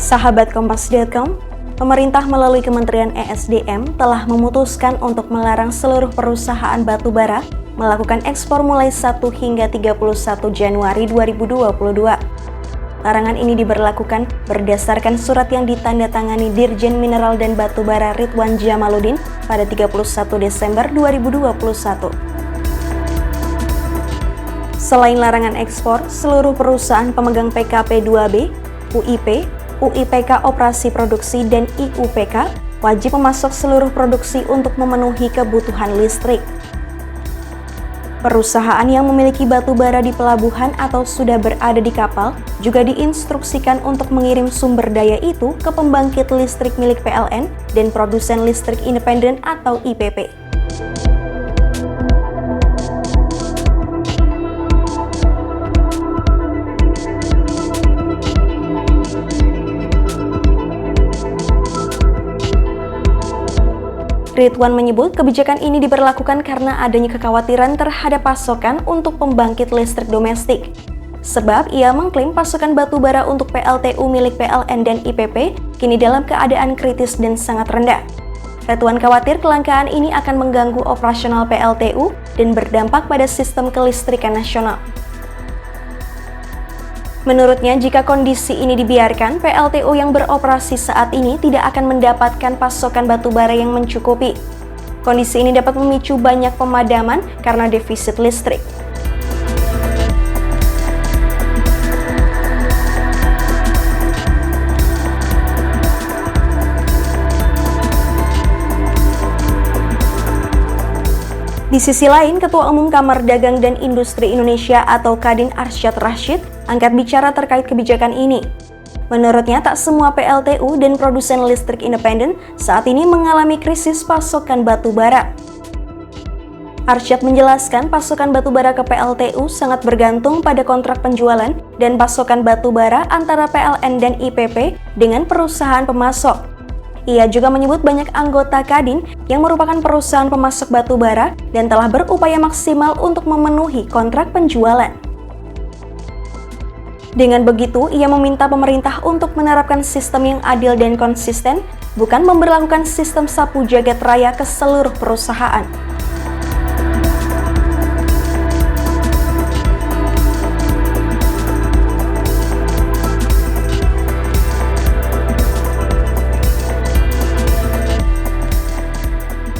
Sahabat Kompas.com, pemerintah melalui Kementerian ESDM telah memutuskan untuk melarang seluruh perusahaan batubara melakukan ekspor mulai 1 hingga 31 Januari 2022. Larangan ini diberlakukan berdasarkan surat yang ditandatangani Dirjen Mineral dan Batubara Ridwan Djamaluddin pada 31 Desember 2021. Selain larangan ekspor, seluruh perusahaan pemegang PKP 2B, UIP, UIPK Operasi Produksi, dan IUPK wajib memasok seluruh produksi untuk memenuhi kebutuhan listrik. Perusahaan yang memiliki batu bara di pelabuhan atau sudah berada di kapal juga diinstruksikan untuk mengirim sumber daya itu ke pembangkit listrik milik PLN dan produsen listrik independen atau IPP. Ridwan menyebut kebijakan ini diberlakukan karena adanya kekhawatiran terhadap pasokan untuk pembangkit listrik domestik. Sebab ia mengklaim pasokan batu bara untuk PLTU milik PLN dan IPP kini dalam keadaan kritis dan sangat rendah. Ridwan khawatir kelangkaan ini akan mengganggu operasional PLTU dan berdampak pada sistem kelistrikan nasional. Menurutnya, jika kondisi ini dibiarkan, PLTU yang beroperasi saat ini tidak akan mendapatkan pasokan batu bara yang mencukupi. Kondisi ini dapat memicu banyak pemadaman karena defisit listrik. Di sisi lain, Ketua Umum Kamar Dagang dan Industri Indonesia atau Kadin Arsyad Rashid angkat bicara terkait kebijakan ini. Menurutnya, tak semua PLTU dan produsen listrik independen saat ini mengalami krisis pasokan batu bara. Arsyad menjelaskan pasokan batu bara ke PLTU sangat bergantung pada kontrak penjualan dan pasokan batu bara antara PLN dan IPP dengan perusahaan pemasok. Ia juga menyebut banyak anggota Kadin yang merupakan perusahaan pemasok batu bara dan telah berupaya maksimal untuk memenuhi kontrak penjualan. Dengan begitu, ia meminta pemerintah untuk menerapkan sistem yang adil dan konsisten, bukan memberlakukan sistem sapu jagat raya ke seluruh perusahaan.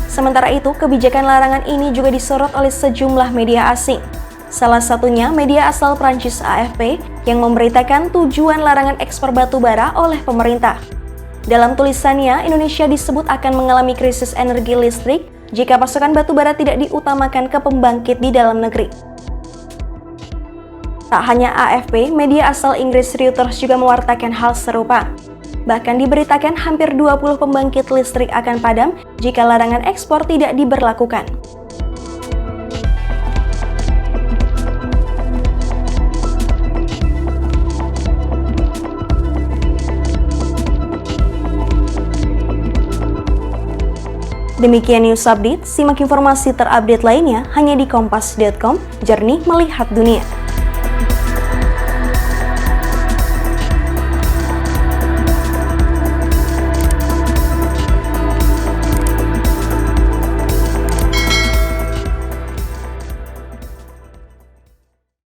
Sementara itu, kebijakan larangan ini juga disorot oleh sejumlah media asing. Salah satunya media asal Prancis AFP yang memberitakan tujuan larangan ekspor batu bara oleh pemerintah. Dalam tulisannya, Indonesia disebut akan mengalami krisis energi listrik jika pasokan batu bara tidak diutamakan ke pembangkit di dalam negeri. Tak hanya AFP, media asal Inggris Reuters juga mewartakan hal serupa. Bahkan diberitakan hampir 20 pembangkit listrik akan padam jika larangan ekspor tidak diberlakukan. Demikian news update, simak informasi terupdate lainnya hanya di Kompas.com, jernih melihat dunia.